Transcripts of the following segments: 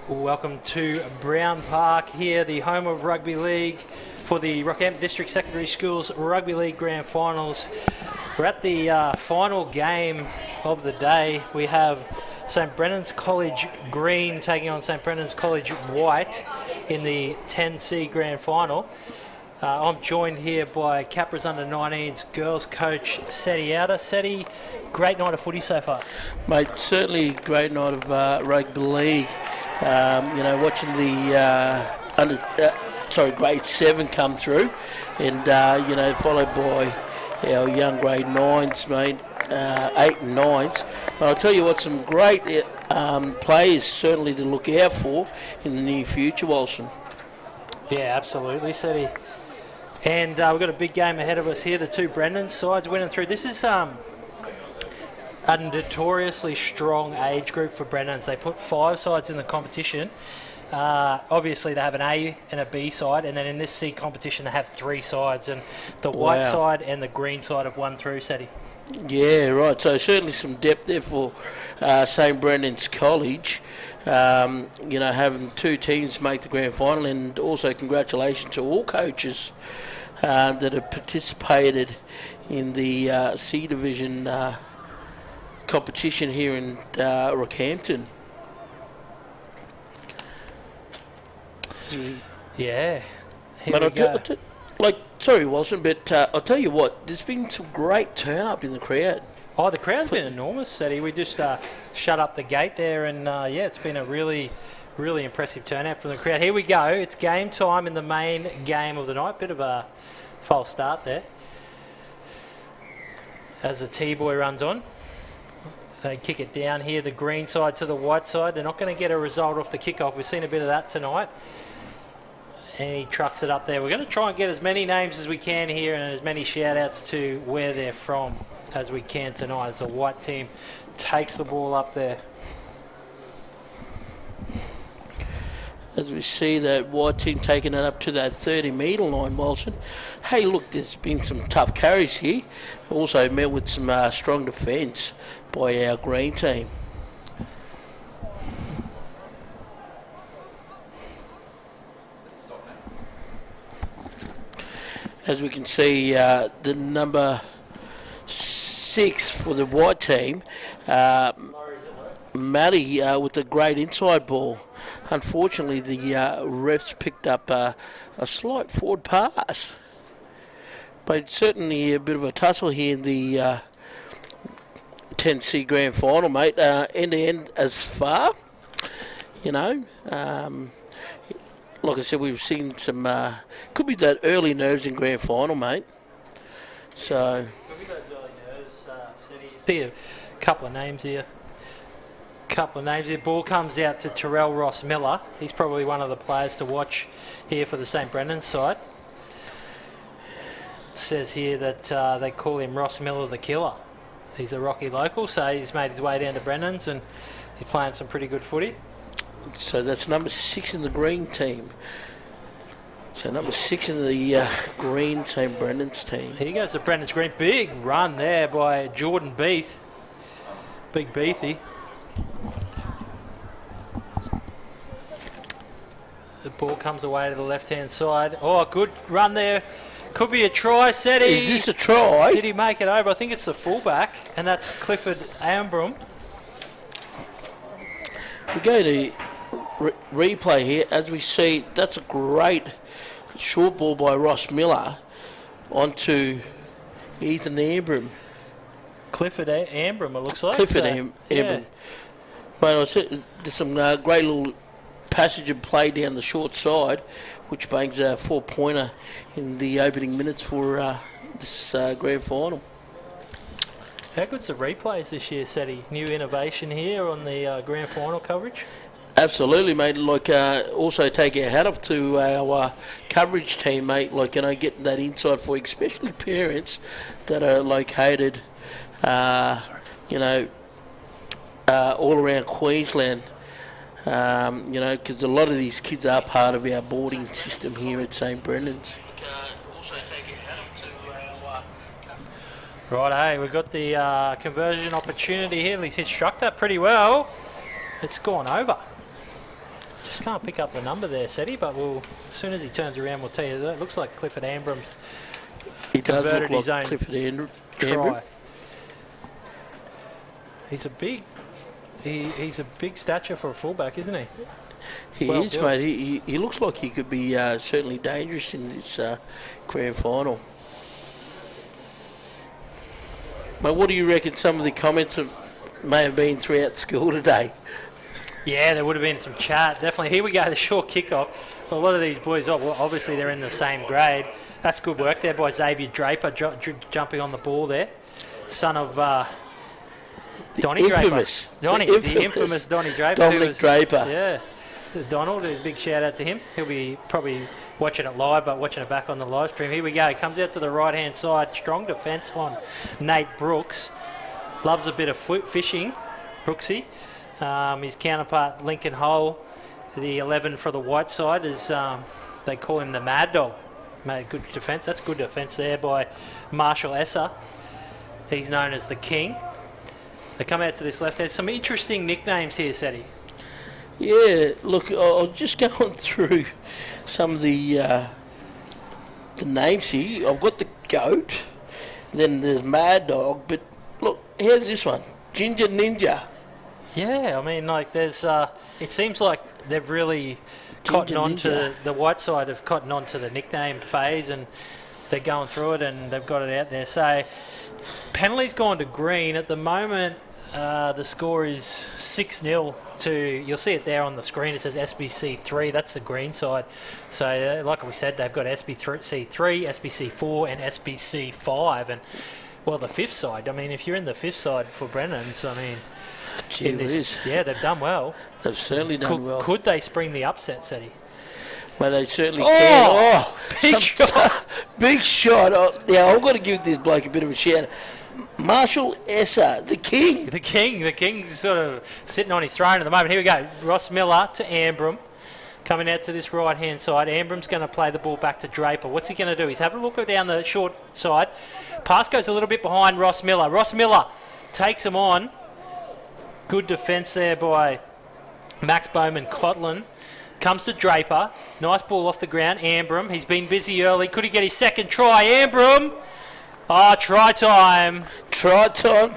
Welcome to Brown Park here, the home of rugby league for the Rockhampton District Secondary Schools Rugby League Grand Finals. We're at the final game of the day. We have St Brennan's College Green taking on St Brennan's College White in the 10C Grand Final. I'm joined here by Capra's Under-19s girls coach Seti Outer. Seti, great night of footy so far. Mate, certainly great night of rugby league. Watching the grade 7 come through, and followed by our young grade 9s, mate, 8 and 9s. But I'll tell you what, some great players certainly to look out for in the near future, Wilson. Yeah, absolutely, Seti. And we've got a big game ahead of us here. The two Brendan sides winning through. This is a notoriously strong age group for Brennans. They put 5 sides in the competition. Obviously, they have an A and a B side, and then in this C competition, they have 3 sides. And the white side and the green side have won through, Seti. Yeah, right. So certainly some depth there for St Brendan's College. Having 2 teams make the grand final, and also congratulations to all coaches that have participated in the C Division competition here in Rockhampton. Yeah. Sorry, Wilson, but I'll tell you what, there's been some great turn up in the crowd. Oh, the crowd's been enormous, Seti. We just shut up the gate there, and it's been a really, really impressive turnout from the crowd. Here we go. It's game time in the main game of the night. Bit of a false start there as the T-boy runs on. They kick it down here, the green side to the white side. They're not going to get a result off the kickoff. We've seen a bit of that tonight. And he trucks it up there. We're going to try and get as many names as we can here and as many shout-outs to where they're from as we can tonight as the white team takes the ball up there. As we see that white team taking it up to that 30-metre line, Wilson. Hey, look, there's been some tough carries here. Also met with some strong defence by our green team. As we can see, the number 6 for the white team, Matty with a great inside ball. Unfortunately, the refs picked up a slight forward pass. But certainly a bit of a tussle here in the 10C Grand Final, mate. End-to-end as far, like I said, we've seen some, could be that early nerves in Grand Final, mate. So. Could be those early nerves, see a couple of names here. Ball comes out to Terrell Ross Miller. He's probably one of the players to watch here for the St Brendan's side. It says here that they call him Ross Miller the Killer. He's a Rocky local, so he's made his way down to Brennan's and he's playing some pretty good footy. So that's number 6 in the green team. So number 6 in the green St Brendan's team. Here goes the Brennan's green. Big run there by Jordan Beath. Big Beathy. The ball comes away to the left-hand side. Oh, good run there. Could be a try, Seti. Is this a try? Did he make it over? I think it's the fullback, and that's Clifford Ambrum. We go to replay here. As we see, that's a great short ball by Ross Miller onto Ethan Ambrum. Clifford Ambrum, it looks like. Clifford Ambrum. Yeah. But there's some great little passage and play down the short side, which bangs a 4-pointer in the opening minutes for this grand final. How good's the replays this year, Seti? New innovation here on the grand final coverage? Absolutely, mate. Also take our hat off to our coverage team, mate. Getting that inside for you, especially parents that are located, all around Queensland. Because a lot of these kids are part of our boarding system here at St Brendan's. Right, hey, we've got the conversion opportunity here. At least he struck that pretty well. It's gone over. Just can't pick up the number there, Seti, but as soon as he turns around, we'll tell you that. It looks like Clifford Ambrum's converted his own try. He's a big... He's a big stature for a fullback, isn't he? He is, mate. He looks like he could be certainly dangerous in this grand final. Mate, what do you reckon some of the comments may have been throughout school today? Yeah, there would have been some chat, definitely. Here we go, the short kickoff. A lot of these boys, obviously they're in the same grade. That's good work there by Xavier Draper, jumping on the ball there. Son of... Donnie infamous. Draper. The infamous Donnie Draper. Dominic Draper. Yeah. Donald, a big shout out to him. He'll be probably watching it live, but watching it back on the live stream. Here we go. Comes out to the right-hand side. Strong defence on Nate Brooks. Loves a bit of fishing, Brooksy. His counterpart, Lincoln Hull, the 11 for the white side, is they call him the Mad Dog. Made good defence. That's good defence there by Marshall Esser. He's known as the King. They come out to this left hand. Some interesting nicknames here, Seti. Yeah, look, I was just going through some of the names here. I've got the Goat, then there's Mad Dog, but look, here's this one, Ginger Ninja. Yeah, I mean, like, there's. It seems like they've really cottoned on to the white side, have cottoned on to the nickname phase, and they're going through it, and they've got it out there. So, penalty's gone to green at the moment. The score is 6-0 to, you'll see it there on the screen, it says SBC 3, that's the green side. So like we said, they've got SBC 3, SBC 4 and SBC 5. And, well, the fifth side, I mean, if you're in the fifth side for Brennan's, I mean, yeah, they've done well. They've certainly done well. Could they spring the upset, Seti? Well, they certainly can. Oh, big shot. Big shot. Yeah, I've got to give this bloke a bit of a shout. Marshall Esser, the King. The King's sort of sitting on his throne at the moment. Here we go. Ross Miller to Ambrum. Coming out to this right-hand side. Ambrum's going to play the ball back to Draper. What's he going to do? He's having a look down the short side. Pass goes a little bit behind Ross Miller. Ross Miller takes him on. Good defence there by Max Bowman-Cotlin. Comes to Draper. Nice ball off the ground. Ambrum. He's been busy early. Could he get his second try? Ambrum. Oh, try time. Try time.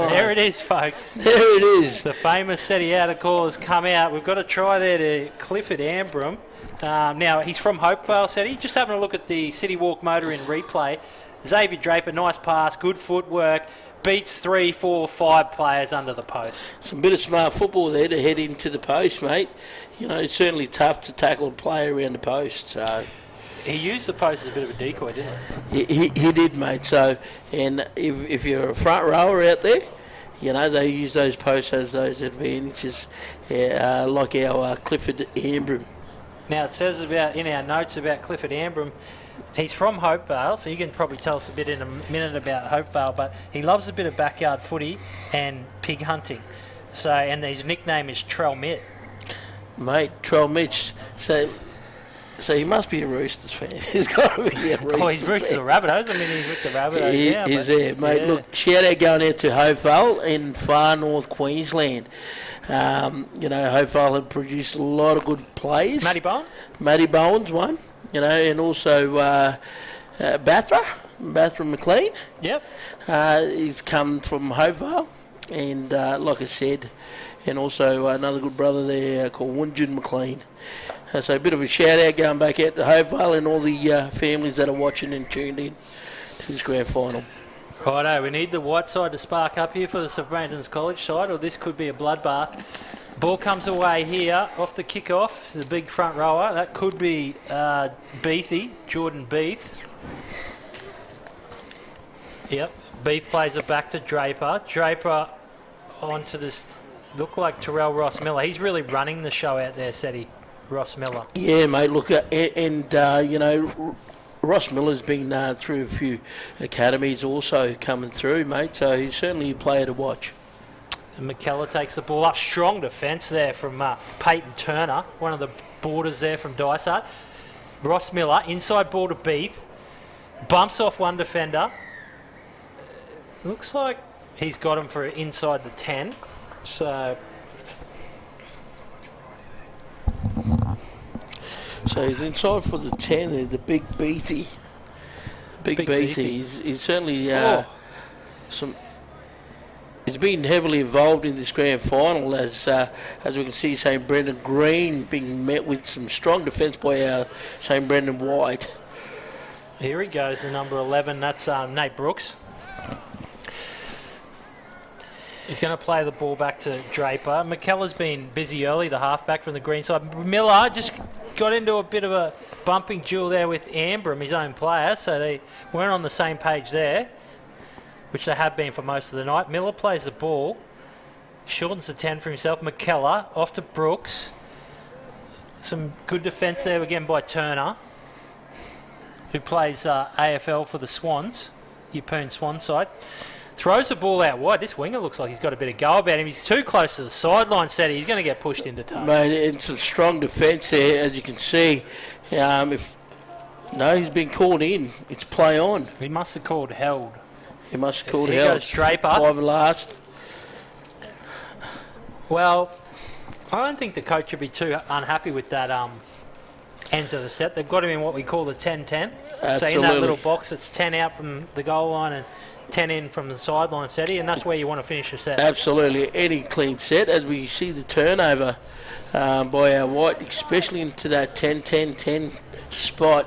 There it is, folks. There it is. The famous Seti out of call has come out. We've got a try there to Clifford Ambrum. Now, he's from Hopevale, Seti. Just having a look at the City Walk motor in replay. Xavier Draper, nice pass, good footwork. Beats 3, 4, 5 players under the post. Some bit of smart football there to head into the post, mate. You know, it's certainly tough to tackle a player around the post. So he used the post as a bit of a decoy, didn't he? He did, mate. So, and if you're a front rower out there, you know, they use those posts as those advantages, like our Clifford Ambrum. Now, it says about in our notes about Clifford Ambrum, he's from Hopevale, so you can probably tell us a bit in a minute about Hopevale, but he loves a bit of backyard footy and pig hunting. So, and his nickname is Trell Mitt. Mate, Trell Mitch. So he must be a Roosters fan. He's got to be a Roosters fan. Oh, he's Roosters or Rabbitohs. I mean, he's with the Rabbitohs now. He's there, mate. Yeah. Look, shout out going out to Hopevale in far north Queensland. You know, Hopevale have produced a lot of good players. Matty Bowen's one. You know, and also Bathra McLean. Yep. He's come from Hopevale, and like I said, and also another good brother there called Wunjun McLean. So a bit of a shout out going back out to Hopevale and all the families that are watching and tuned in to this grand final. Righto, we need the white side to spark up here for the St Brendan's College side, or this could be a bloodbath. Ball comes away here off the kick-off, the big front rower. That could be Beathy, Jordan Beath. Yep, Beath plays it back to Draper. Draper onto this, look like Terrell Ross Miller. He's really running the show out there, Seti, Ross Miller. Yeah, mate, look, and you know, Ross Miller's been through a few academies also coming through, mate, so he's certainly a player to watch. And McKellar takes the ball up. Strong defence there from Peyton Turner, one of the boarders there from Dysart. Ross Miller, inside ball to Beath. Bumps off one defender. Looks like he's got him for inside the 10. So he's inside for the 10 there, the big Beathy. Big Beathy. He's certainly he's been heavily involved in this grand final as we can see St Brendan Green being met with some strong defence by our St Brendan White. Here he goes, the number 11. That's Nate Brooks. He's going to play the ball back to Draper. McKellar's been busy early, the halfback from the green side. Miller just got into a bit of a bumping duel there with Ambram, his own player, so they weren't on the same page there, which they have been for most of the night. Miller plays the ball, shortens the 10 for himself. McKellar off to Brooks. Some good defence there again by Turner, who plays AFL for the Swans, Yeppoon Swan side. Throws the ball out wide. This winger looks like he's got a bit of go about him. He's too close to the sideline set. He's going to get pushed into touch. Mate, and some strong defence there, as you can see. He's been called in. It's play on. He must have called held. He must have called held. He goes Draper. 5 last. Well, I don't think the coach would be too unhappy with that end of the set. They've got him in what we call the 10-10. Absolutely. So in that little box, it's 10 out from the goal line and 10 in from the sideline setty, and that's where you want to finish the set. Absolutely. Any clean set, as we see the turnover by our White, especially into that 10-10-10 spot,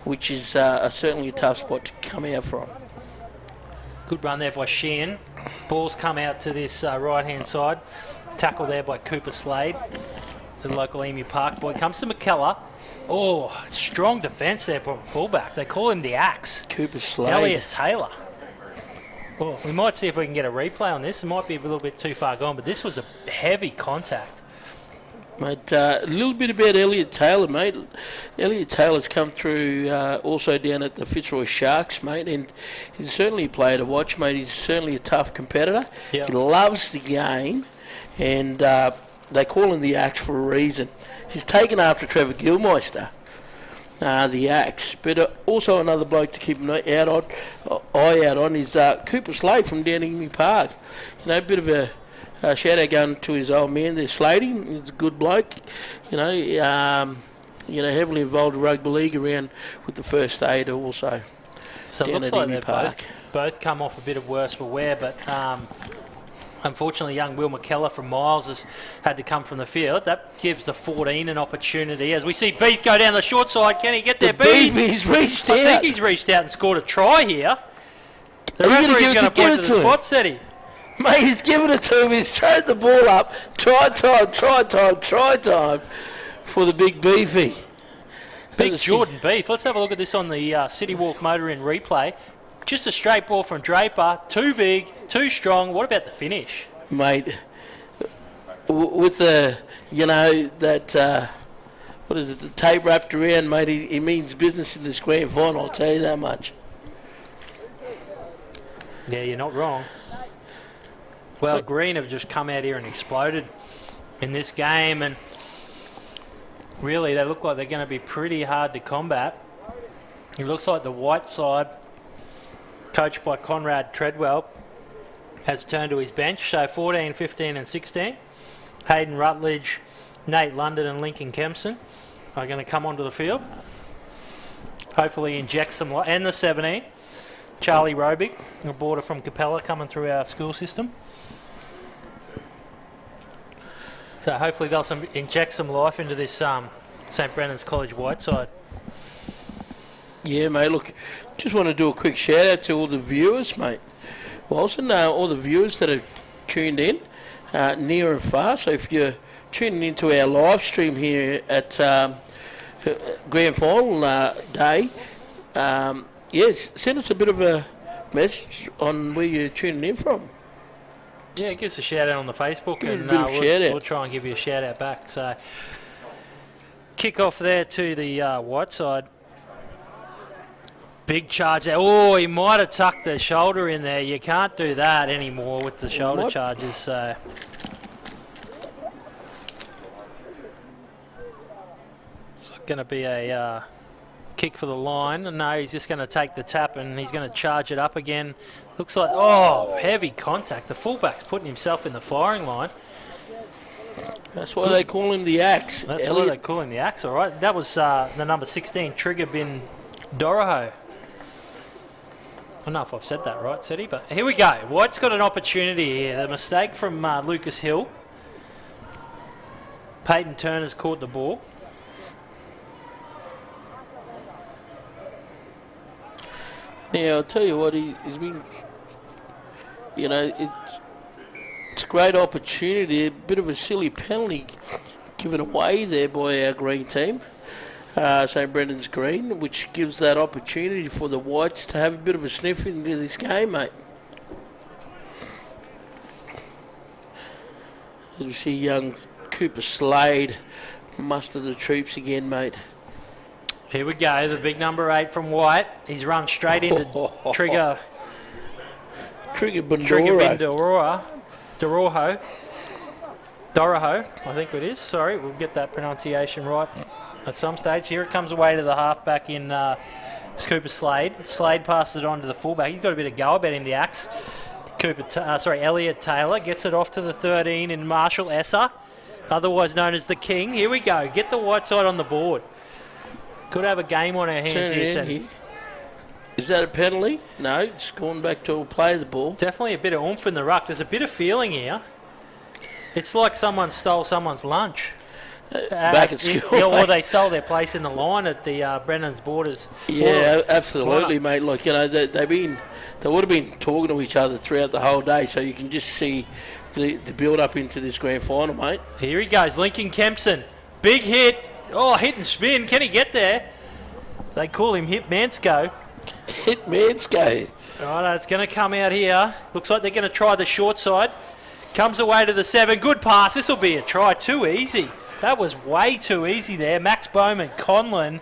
which is certainly a tough spot to come out from. Good run there by Sheehan. Ball's come out to this right-hand side. Tackle there by Cooper Slade, the local Emu Park boy. Comes to McKellar. Oh, strong defence there from fullback. They call him the Axe. Cooper Slade. Elliot Taylor. Well, we might see if we can get a replay on this. It might be a little bit too far gone, but this was a heavy contact. Mate, a little bit about Elliot Taylor, mate. Elliot Taylor's come through also down at the Fitzroy Sharks, mate, and he's certainly a player to watch, mate. He's certainly a tough competitor. Yep. He loves the game, and they call him the Axe for a reason. He's taken after Trevor Gilmeister, the Axe, but also another bloke to keep an eye out on is Cooper Slade from down Emu Park. A bit of a shout out going to his old man there, Slady. He's a good bloke, heavily involved in rugby league around with the first aid also. So it looks like they've both come off a bit of worse for wear, but unfortunately young Will McKellar from Miles has had to come from the field. That gives the 14 an opportunity as we see Beath go down the short side. Can he get there, Beath? He's reached out. I think he's reached out and scored a try here. The referee's going to point to the spot setting. Mate, he's given it to him. He's thrown the ball up. Try time for the big Beefy. Big Jordan Beath. Let's have a look at this on the City Walk Motor in replay. Just a straight ball from Draper. Too big, too strong. What about the finish? Mate, with the, what is it, the tape wrapped around, mate, he means business in this grand final, I'll tell you that much. Yeah, you're not wrong. Well, Green have just come out here and exploded in this game, and really they look like they're going to be pretty hard to combat. It looks like the White side, coached by Conrad Treadwell, has turned to his bench. So 14, 15 and 16. Hayden Rutledge, Nate London and Lincoln Kempson are going to come onto the field. Hopefully inject some life. And the 17, Charlie Robic, a boarder from Capella coming through our school system. So hopefully they'll inject some life into this St Brennan's College White side. Yeah, mate, look, just want to do a quick shout out to all the viewers, mate. Wilson, all the viewers that have tuned in near and far. So if you're tuning into our live stream here at Grand Final Day, yes, send us a bit of a message on where you're tuning in from. Yeah, give us a shout out on the Facebook, and we'll try and give you a shout out back. So kick off there to the White side. Big charge there. Oh, he might have tucked the shoulder in there. You can't do that anymore with the shoulder charges. So. It's going to be a kick for the line. No, he's just going to take the tap and he's going to charge it up again. Looks like, oh, heavy contact. The fullback's putting himself in the firing line. That's why they call him the Axe. That's why they call him the Axe, all right. That was the number 16, Trigger Bin Doroho. I don't know if I've said that right, Seti, but here we go. White's got an opportunity here. The mistake from Lucas Hill. Peyton Turner's caught the ball. Now, I'll tell you what, he's been, you know, it's a great opportunity. A bit of a silly penalty given away there by our green team, St Brendan's Green, which gives that opportunity for the Whites to have a bit of a sniff into this game, mate. As we see young Cooper Slade muster the troops again, mate. Here we go, the big number 8 from White. He's run straight into Trigger Bindoroho, I think it is. Sorry, we'll get that pronunciation right at some stage. Here it comes away to the halfback in Cooper Slade. Slade passes it on to the fullback. He's got a bit of go about him, the Axe. Elliot Taylor gets it off to the 13 in Marshall Esser, otherwise known as the King. Here we go, get the White side on the board. Could have a game on our hands here. Is that a penalty? No, it's gone back to play the ball. Definitely a bit of oomph in the ruck. There's a bit of feeling here. It's like someone stole someone's lunch. Back at school. Or they stole their place in the line at the Brennan's Borders. Yeah, absolutely, mate. Like, you know, they would have been talking to each other throughout the whole day, so you can just see the build up into this grand final, mate. Here he goes, Lincoln Kempson. Big hit. Oh, hit and spin. Can he get there? They call him Hit Mansko. Hit Mansko. Right, it's going to come out here. Looks like they're going to try the short side. Comes away to the 7. Good pass. This will be a try. Too easy. That was way too easy there. Max Bowman, Conlon,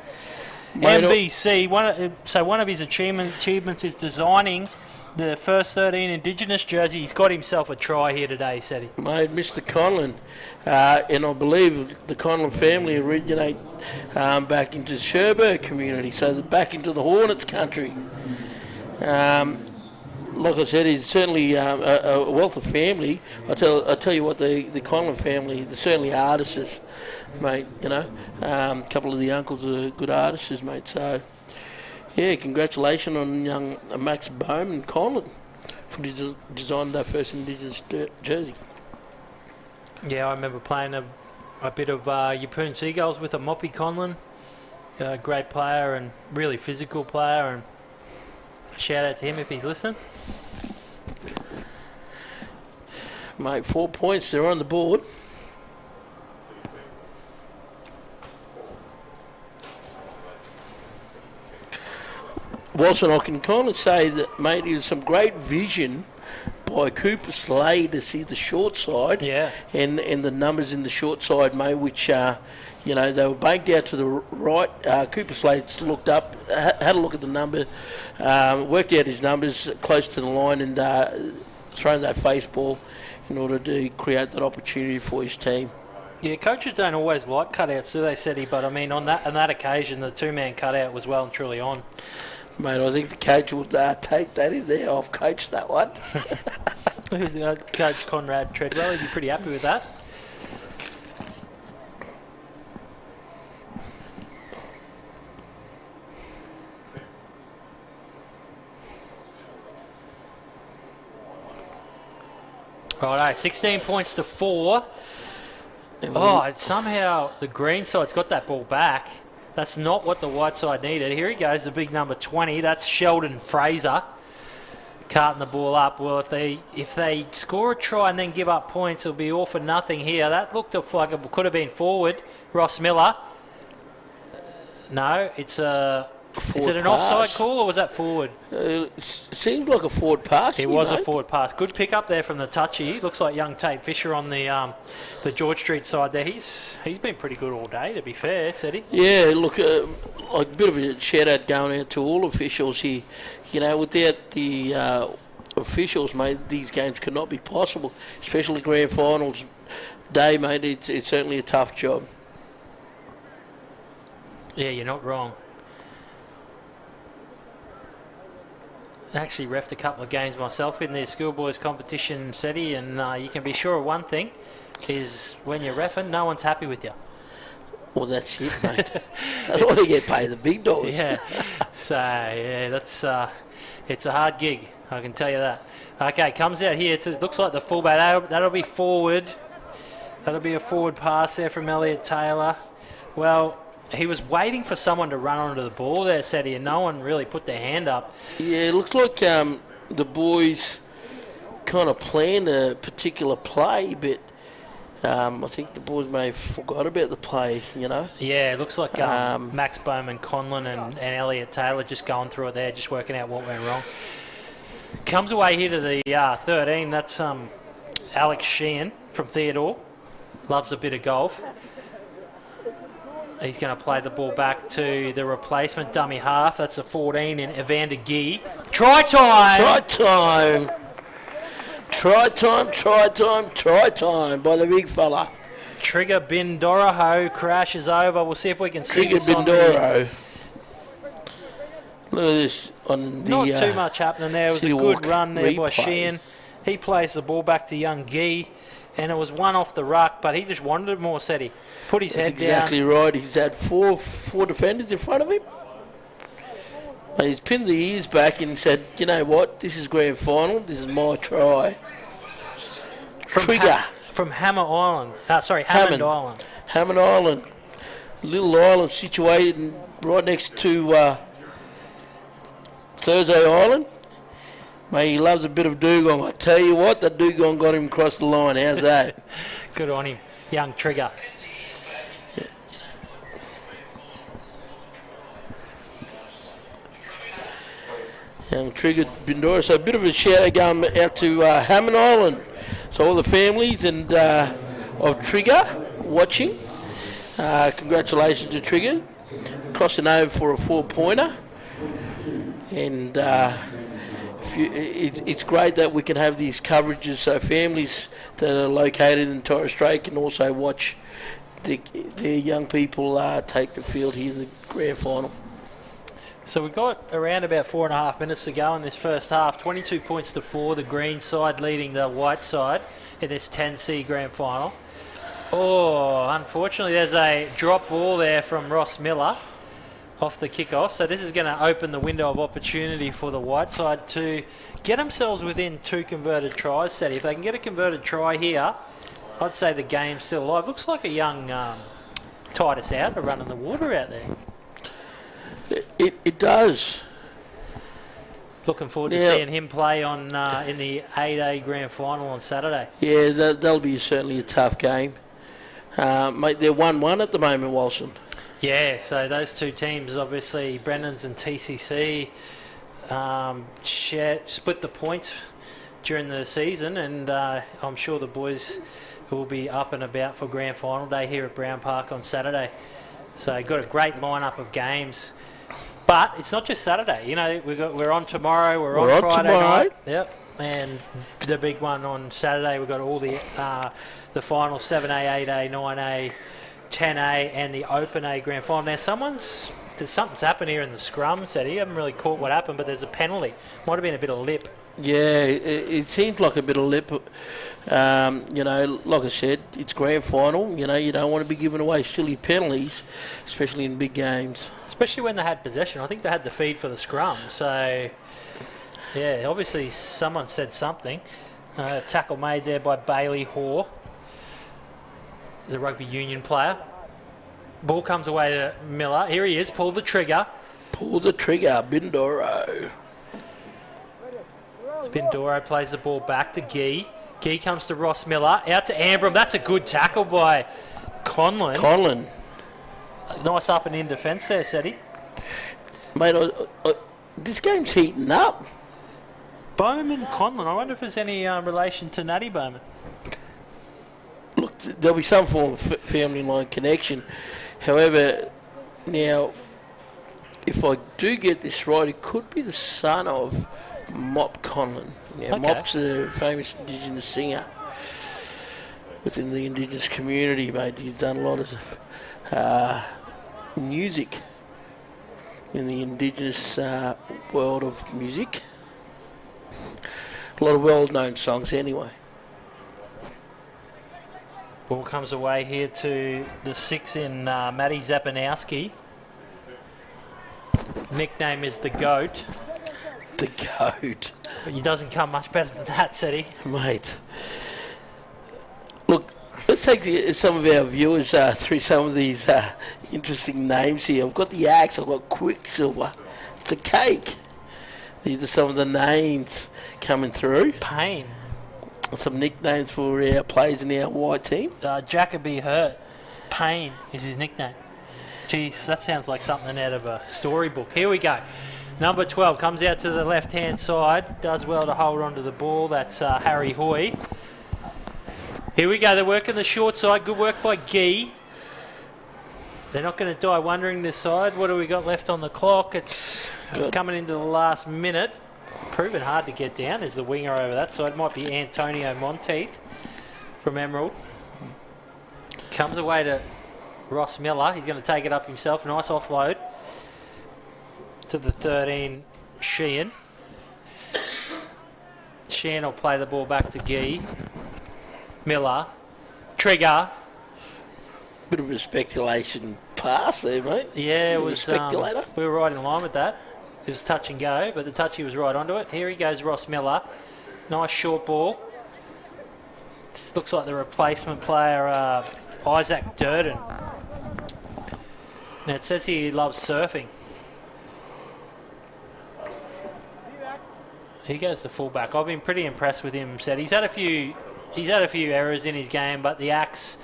MBC. One of his achievements is designing the first 13 Indigenous jersey. He's got himself a try here today, said he. Mate, Mr. Conlon. And I believe the Conlon family originate back into Sherburgh community, so back into the Hornets country. Like I said, he's certainly a wealth of family. I tell you what, the Conlon family, they're certainly artists, mate. You know, a couple of the uncles are good artists, mate. So, yeah, congratulations on young Max Bowman and Conlon for designing their first Indigenous jersey. Yeah, I remember playing a bit of Yeppoon Seagulls with a Moppy Conlon. Great player and really physical player, and shout out to him if he's listening. Mate, 4 points, they're on the board. Wilson, I can kind of say that, mate, it was some great vision by Cooper Slade to see the short side, and the numbers in the short side, mate, which you know, they were banked out to the right. Cooper Slade looked up, had a look at the number, worked out his numbers close to the line, and thrown that face ball in order to create that opportunity for his team. Yeah, coaches don't always like cutouts, do they, Seti? But I mean, on that occasion, the 2-man cutout was well and truly on. Mate, I think the coach would take that in there. I've coached that one. Who's Coach Conrad Treadwell? He'd be pretty happy with that. Righto, 16 points to 4. Somehow the green side's got that ball back. That's not what the white side needed. Here he goes, the big number 20. That's Sheldon Fraser carting the ball up. Well, if they score a try and then give up points, it'll be all for nothing here. That looked like it could have been forward. Ross Miller. No, it's a Is it an offside call or was that forward? It seems like a forward pass. It was a forward pass. Good pick up there from the touchy. Looks like young Tate Fisher on the George Street side there. He's been pretty good all day, to be fair, said he. Yeah, look, like a bit of a shout out going out to all officials here. You know, without the officials, mate, these games could not be possible, especially grand finals day, mate. It's certainly a tough job. Yeah, you're not wrong. I actually refed a couple of games myself in the schoolboys competition, SETI, and you can be sure of one thing, is when you're reffing, no one's happy with you. Well, that's it, mate. That's why they get paid the big dollars. Yeah. So, yeah, that's it's a hard gig, I can tell you that. Okay, comes out here. It looks like the fullback. That'll be forward. That'll be a forward pass there from Elliot Taylor. Well, he was waiting for someone to run onto the ball there, SETI, and no one really put their hand up. Yeah, it looks like the boys kind of planned a particular play, but I think the boys may have forgot about the play, you know. Yeah, it looks like Max Bowman, Conlon and Elliot Taylor just going through it there, just working out what went wrong. Comes away here to the 13. That's Alex Sheehan from Theodore. Loves a bit of golf. He's going to play the ball back to the replacement dummy half. That's the 14 in Evander Gee. Try time! Try time! Try time, try time, try time by the big fella. Trigger Bindoraho crashes over. We'll see if we can see Trigger this on Bindoro. Look at this on the... Not too much happening there. It was a good run there by replay. Sheehan. He plays the ball back to young Gee. And it was one off the ruck, but he just wanted it more, said he. Put his head down. That's exactly right. He's had four defenders in front of him. And he's pinned the ears back and said, you know what, this is grand final. This is my try. Trigger. From Hammer Island. Hammond Island. Hammond Island. A little island situated right next to Thursday Island. Mate, he loves a bit of dugong. I tell you what, that dugong got him across the line. How's that? Good on him. Young Trigger. Young Trigger Bindora. So a bit of a shout out going out to Hammond Island. So all the families and of Trigger watching. Congratulations to Trigger. Crossing over for a 4-pointer. And... it's great that we can have these coverages so families that are located in Torres Strait can also watch their young people take the field here in the grand final. So we've got around about 4.5 minutes to go in this first half. 22 points to 4, the green side leading the white side in this 10C grand final. Oh, unfortunately there's a drop ball there from Ross Miller off the kickoff, so this is going to open the window of opportunity for the white side to get themselves within 2 converted tries. SETI, if they can get a converted try here, I'd say the game's still alive. Looks like a young Titus out running the water out there. It does. Looking forward to seeing him play on in the 8A grand final on Saturday. Yeah, that'll be certainly a tough game. Mate, they're 1-1 at the moment, Walson. Yeah, so those two teams, obviously, Brennan's and TCC, split the points during the season, and I'm sure the boys will be up and about for grand final day here at Brown Park on Saturday. So got a great lineup of games. But it's not just Saturday. You know, we're on tomorrow, we're on Friday night. Yep. And the big one on Saturday, we've got all the finals, 7A, 8A, 9A, 10A and the Open A grand final. Now something's happened here in the scrum, SETI. You haven't really caught what happened, but there's a penalty. Might have been a bit of lip. Yeah, it seems like a bit of lip. You know, like I said, it's grand final. You know, you don't want to be giving away silly penalties, especially in big games. Especially when they had possession. I think they had the feed for the scrum. So, yeah, obviously someone said something. Tackle made there by Bailey Hoare, the rugby union player. Ball comes away to Miller. Here he is. Pull the trigger. Pull the trigger, Bindoro. Bindoro plays the ball back to Gee. Gee comes to Ross Miller. Out to Ambram. That's a good tackle by Conlon. Conlon. Nice up and in defence there, SETI. Mate, this game's heating up. Bowman Conlon. I wonder if there's any relation to Natty Bowman. Look, there'll be some form of family line connection. However, now, if I do get this right, it could be the son of Mop Conlon. Now, Okay. Mop's a famous Indigenous singer within the Indigenous community, mate. He's done a lot of music in the Indigenous world of music. A lot of well-known songs anyway. Ball comes away here to the 6 in Matty Zapanowski. Nickname is the GOAT. The GOAT. But he doesn't come much better than that, Seti. Mate. Look, let's take some of our viewers through some of these interesting names here. I've got the Axe, I've got Quicksilver, the Cake. These are some of the names coming through. Payne. Some nicknames for our players in our white team. Jacoby Hurt. Payne is his nickname. Jeez, that sounds like something out of a storybook. Here we go. Number 12 comes out to the left-hand side. Does well to hold on to the ball. That's Harry Hoy. Here we go. They're working the short side. Good work by Gee. They're not going to die wondering this side. What do we got left on the clock? It's coming into the last minute. Proven hard to get down. There's the winger over that side. Might be Antonio Monteith from Emerald. Comes away to Ross Miller. He's going to take it up himself. Nice offload to the 13, Sheehan. Sheehan will play the ball back to Gee. Miller. Trigger. Bit of a speculation pass there, mate. Yeah, it was. Speculator. We were right in line with that. It was touch and go, but the touchy was right onto it. Here he goes, Ross Miller. Nice short ball. This looks like the replacement player, Isaac Durden. Now it says he loves surfing. He goes to fullback. I've been pretty impressed with him. Said he's had a few errors in his game, but the Axe,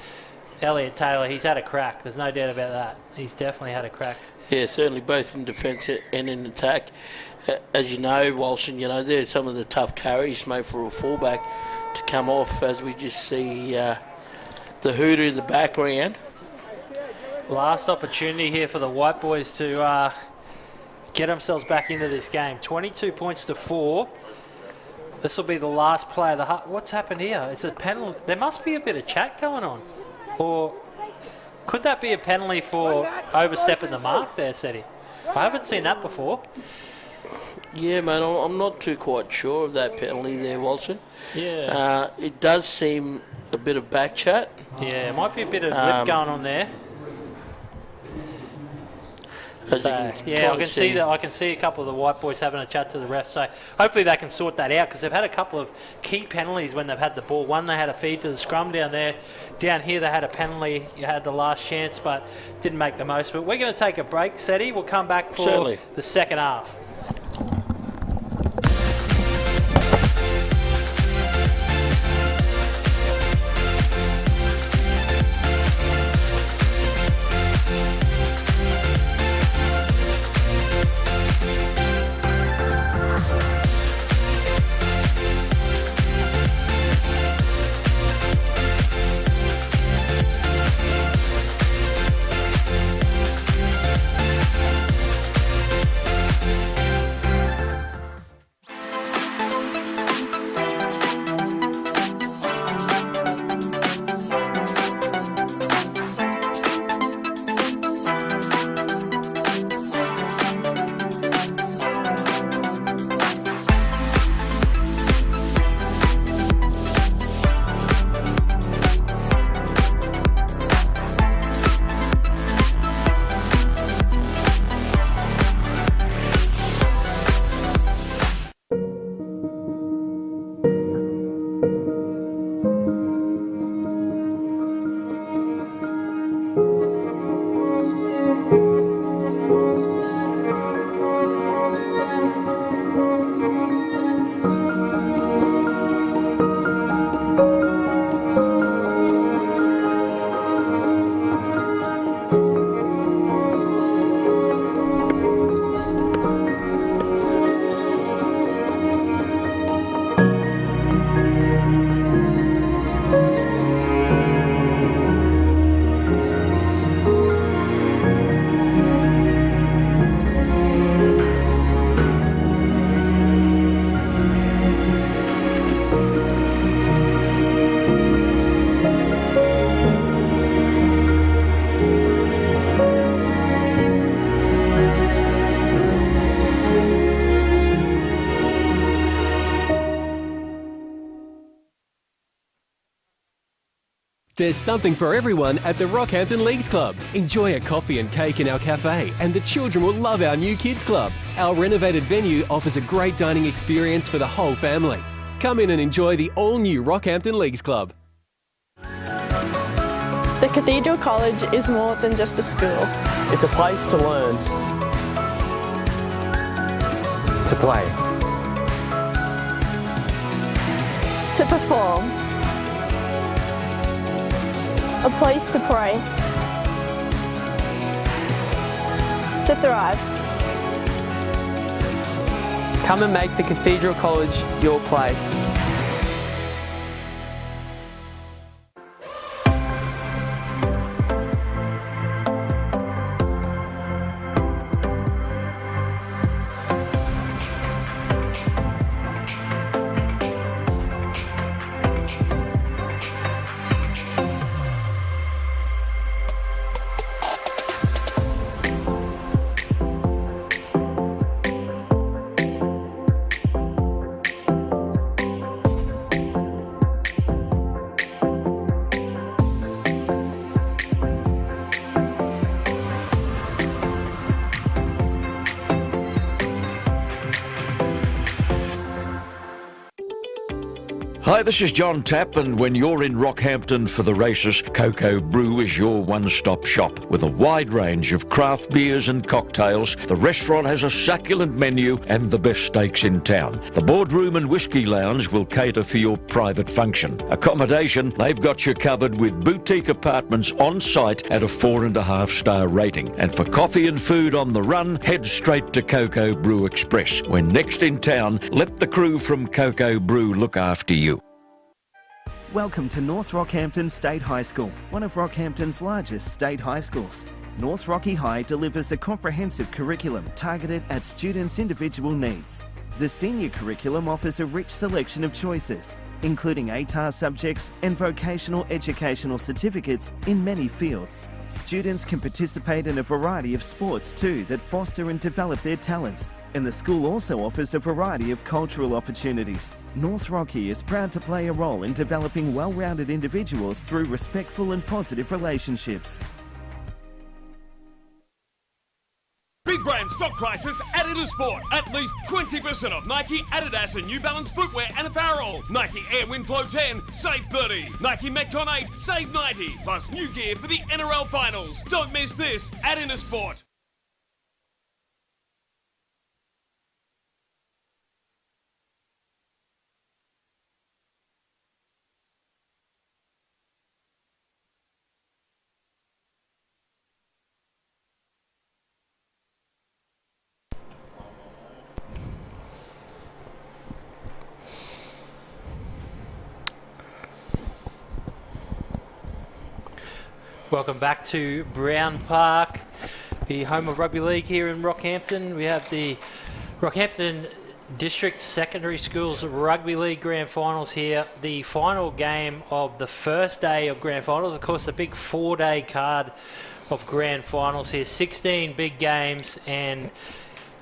Elliot Taylor, he's had a crack. There's no doubt about that. He's definitely had a crack. Yeah, certainly both in defence and in attack. As you know, Walston, there's some of the tough carries made for a fullback to come off, as we just see the hooter in the background. Last opportunity here for the White Boys to get themselves back into this game. 22 points to 4. This will be the last play of the half. What's happened here? It's a penalty. There must be a bit of chat going on. Or could that be a penalty for overstepping the mark there, Seti? I haven't seen that before. Yeah, mate, I'm not too quite sure of that penalty there, Walston. Yeah. It does seem a bit of back chat. Yeah, might be a bit of lip going on there. As So, you yeah, kinda I can see a couple of the White Boys having a chat to the refs. So hopefully they can sort that out, because they've had a couple of key penalties when they've had the ball. One, they had a feed to the scrum down there. Down here, they had a penalty. You had the last chance, but didn't make the most. But we're going to take a break, Seti. We'll come back for Certainly. the second half. There's something for everyone at the Rockhampton Leagues Club. Enjoy a coffee and cake in our cafe, and the children will love our new kids club. Our renovated venue offers a great dining experience for the whole family. Come in and enjoy the all-new Rockhampton Leagues Club. The Cathedral College is more than just a school. It's a place to learn, to play, To perform. A place to pray. To thrive. come and make the Cathedral College your place. Hi, this is John Tapp, and when you're in Rockhampton for the races, Cocoa Brew is your one-stop shop. With a wide range of craft beers and cocktails, the restaurant has a succulent menu and the best steaks in town. The boardroom and whiskey lounge will cater for your private function. Accommodation, they've got you covered with boutique apartments on site at a 4.5-star rating. And for coffee and food on the run, head straight to Cocoa Brew Express. When next in town, let the crew from Cocoa Brew look after you. Welcome to North Rockhampton State High School, one of Rockhampton's largest state high schools. North Rocky High delivers a comprehensive curriculum targeted at students' individual needs. The senior curriculum offers a rich selection of choices, including ATAR subjects and vocational educational certificates in many fields. Students can participate in a variety of sports too that foster and develop their talents, and the school also offers a variety of cultural opportunities. North Rocky is proud to play a role in developing well-rounded individuals through respectful and positive relationships. Big brand stock prices at Intersport. At least 20% off Nike, Adidas and New Balance footwear and apparel. Nike Air Windflow 10, save 30. Nike Metcon 8, save 90. Plus new gear for the NRL finals. Don't miss this at Intersport. Welcome back to Brown Park, the home of rugby league here in Rockhampton. We have the Rockhampton District Secondary Schools Rugby League Grand Finals here. The final game of the first day of Grand Finals. Of course, the big 4-day card of Grand Finals here. 16 big games, and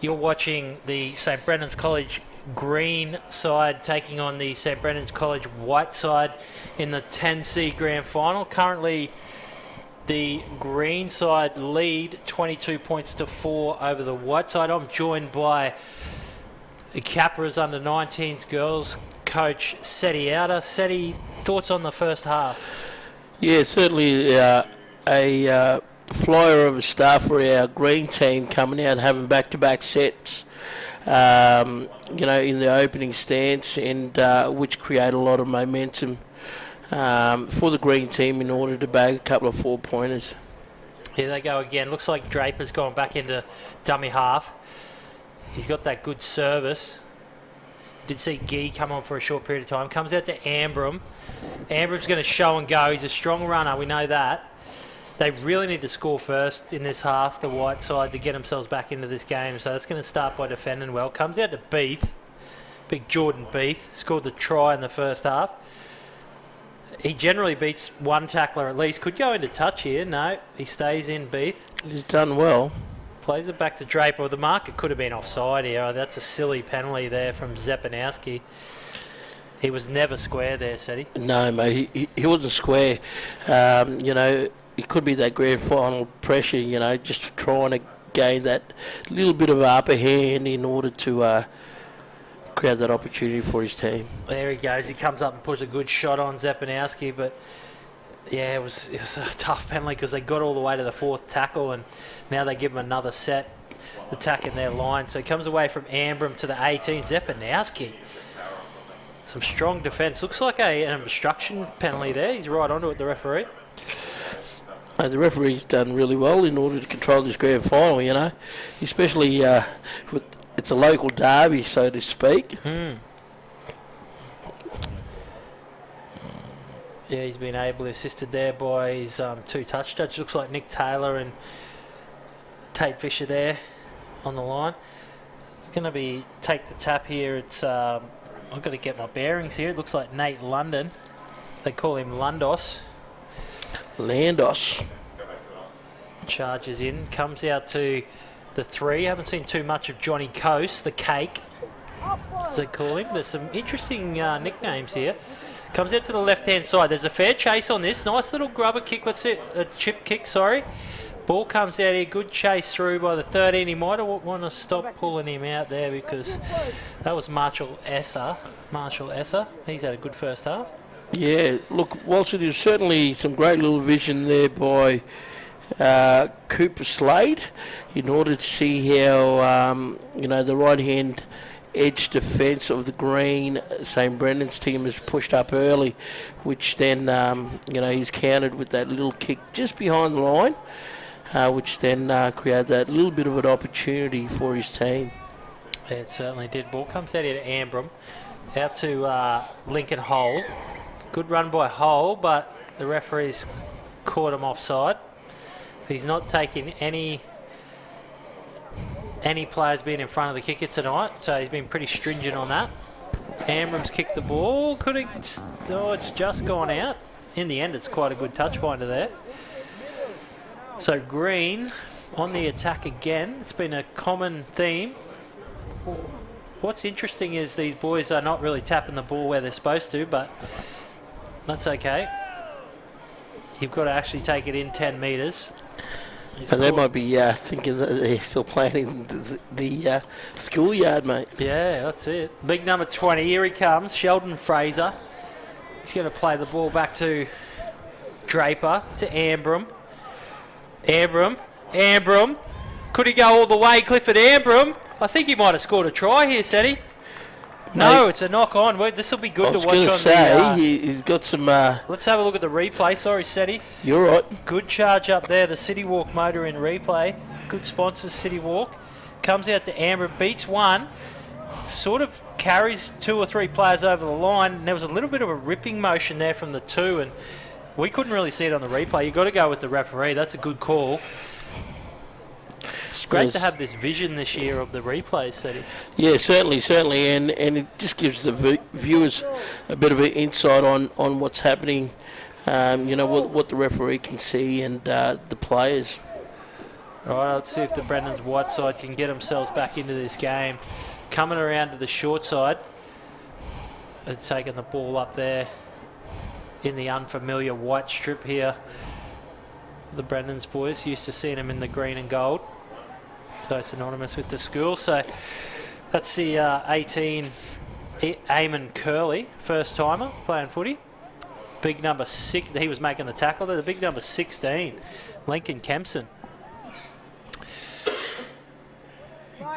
you're watching the St. Brendan's College green side taking on the St. Brendan's College white side in the 10C Grand Final. Currently, the green side lead 22 points to 4 over the white side. I'm joined by Capra's under-19s girls coach Seti Outer. Seti, thoughts on the first half? Yeah, certainly a flyer of a start for our green team coming out having back-to-back sets, in the opening stance, and which create a lot of momentum for the green team in order to bag a couple of 4-pointers. Here they go again. Looks like Draper's gone back into dummy half. He's got that good service. Did see Gee come on for a short period of time. Comes out to Ambram. Ambram's going to show and go. He's a strong runner. We know that. They really need to score first in this half, the white side, to get themselves back into this game. So that's going to start by defending well. Comes out to Beath. Big Jordan Beath. Scored the try in the first half. He generally beats one tackler at least. Could go into touch here. No, he stays in, Beath. He's done well. Plays it back to Draper. The marker could have been offside here. That's a silly penalty there from Zepanowski. He was never square there, said he. No, mate, he wasn't square. It could be that grand final pressure, just trying to gain that little bit of upper hand in order to create that opportunity for his team. There he goes. He comes up and puts a good shot on Zepanowski, but yeah, it was a tough penalty because they got all the way to the fourth tackle, and now they give him another set attacking their line. So he comes away from Ambram to the 18. Zepanowski. Some strong defence. Looks like an obstruction penalty there. He's right onto it, the referee. The referee's done really well in order to control this grand final, especially with it's a local derby, so to speak. Yeah, he's been ably assisted there by his two touch judges. Looks like Nick Taylor and Tate Fisher there on the line. It's going to be take the tap here. It's I've got to get my bearings here. It looks like Nate London. They call him Landos. Charges in, comes out to the 3. Haven't seen too much of Johnny Coast, the cake, as they call him. There's some interesting nicknames here. Comes out to the left-hand side. There's a fair chase on this. Nice little grubber kick. Let's see, a chip kick, sorry. Ball comes out here. Good chase through by the 13. He might want to stop pulling him out there because that was Marshall Esser. He's had a good first half. Yeah, look, whilst there's certainly some great little vision there by Cooper Slade in order to see how, the right-hand edge defence of the Green St Brendan's team is pushed up early, which then, he's countered with that little kick just behind the line, which then created that little bit of an opportunity for his team. Yeah, it certainly did. Ball comes out here to Ambram, out to Lincoln Hull. Good run by Hull, but the referee's caught him offside. He's not taking any players being in front of the kicker tonight, so he's been pretty stringent on that. Ambram's kicked the ball. It's just gone out. In the end, it's quite a good touch finder there. So Green on the attack again. It's been a common theme. What's interesting is these boys are not really tapping the ball where they're supposed to, but that's okay. You've got to actually take it in 10 metres. So they might be thinking that they're still playing in the schoolyard, mate. Yeah, that's it. Big number 20, here he comes, Sheldon Fraser. He's going to play the ball back to Draper, to Ambram. Ambram. Could he go all the way, Clifford Ambram? I think he might have scored a try here, said he. No, it's a knock on. This will be good to watch on he's got some... let's have a look at the replay. Sorry, Seti. You're right. Good charge up there. The City Walk motor in replay. Good sponsors, City Walk. Comes out to Amber, beats one. Sort of carries 2 or 3 players over the line. And there was a little bit of a ripping motion there from the 2, and we couldn't really see it on the replay. You've got to go with the referee. That's a good call. It's great to have this vision this year of the replays, Seti. Yeah, certainly, and it just gives the viewers a bit of an insight on what's happening, what the referee can see and the players. All right, let's see if the Brendans Whiteside can get themselves back into this game. Coming around to the short side. They're taking the ball up there in the unfamiliar white strip here. The Brendans boys, used to seeing them in the green and gold. So synonymous with the school. So that's the 18, Eamon Curley, first timer playing footy. Big number 6, he was making the tackle there. The big number 16, Lincoln Kempson.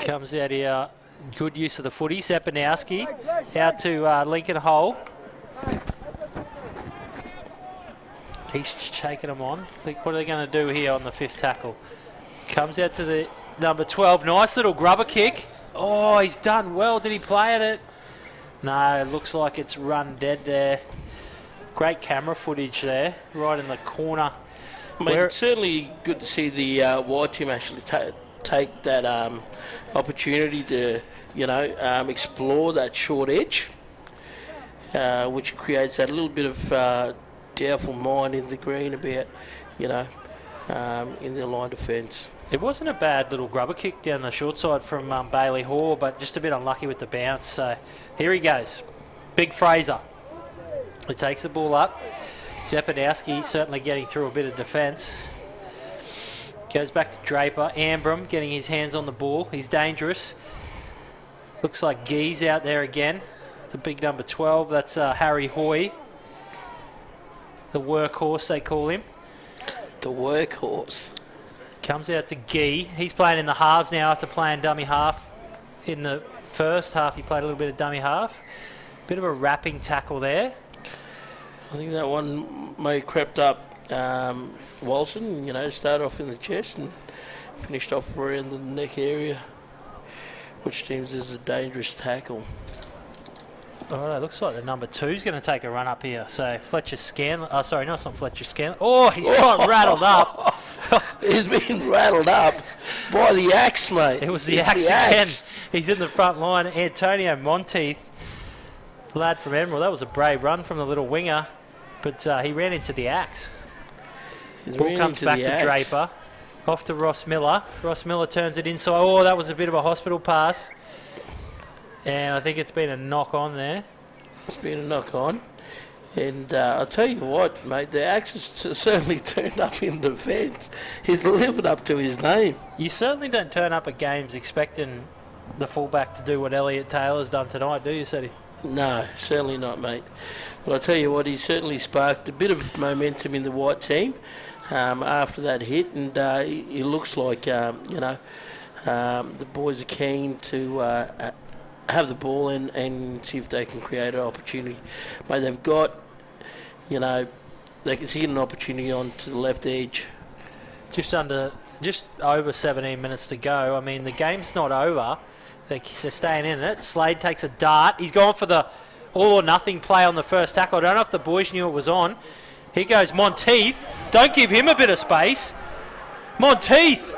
Comes out here, good use of the footy. Zepanowski out to Lincoln Hull. He's taking them on. What are they going to do here on the 5th tackle? Comes out to the number 12. Nice little grubber kick. Oh, he's done well. Did he play at it? No, it looks like it's run dead there. Great camera footage there, right in the corner. Mate, it's certainly good to see the white team actually take that opportunity to, explore that short edge, which creates that little bit of doubtful mind in the green about, in their line defence. It wasn't a bad little grubber kick down the short side from Bailey Hoare, but just a bit unlucky with the bounce. So here he goes. Big Fraser. He takes the ball up. Zepanowski certainly getting through a bit of defence. Goes back to Draper. Ambram getting his hands on the ball. He's dangerous. Looks like Gee's out there again. It's a big number 12. That's Harry Hoy. The workhorse, they call him. The workhorse. Comes out to Gee. He's playing in the halves now after playing dummy half. In the first half, he played a little bit of dummy half. Bit of a wrapping tackle there. I think that one may have crept up Walson, started off in the chest and finished off around the neck area, which seems is a dangerous tackle. All right, looks like the number 2's going to take a run up here. So Fletcher Scanlon. Oh, sorry, no, it's not Fletcher Scanlon. Oh, he's got rattled up. He's been rattled up by the axe, mate. It was the axe again. He's in the front line. Antonio Monteith, lad from Emerald. That was a brave run from the little winger, but he ran into the axe. Ball comes back to Draper. Off to Ross Miller. Ross Miller turns it inside. Oh, that was a bit of a hospital pass. And I think it's been a knock on there. It's been a knock on. And I'll tell you what, mate, the axe has certainly turned up in defence. He's living up to his name. You certainly don't turn up at games expecting the fullback to do what Elliot Taylor's done tonight, do you, Seti? No, certainly not, mate. But I'll tell you what, he certainly sparked a bit of momentum in the white team after that hit. And he looks like, the boys are keen to have the ball and see if they can create an opportunity. Mate, they've got, they can see an opportunity onto the left edge. Just over 17 minutes to go. I mean, the game's not over. They're staying in it. Slade takes a dart. He's gone for the all or nothing play on the first tackle. I don't know if the boys knew it was on. Here goes Monteith. Don't give him a bit of space. Monteith.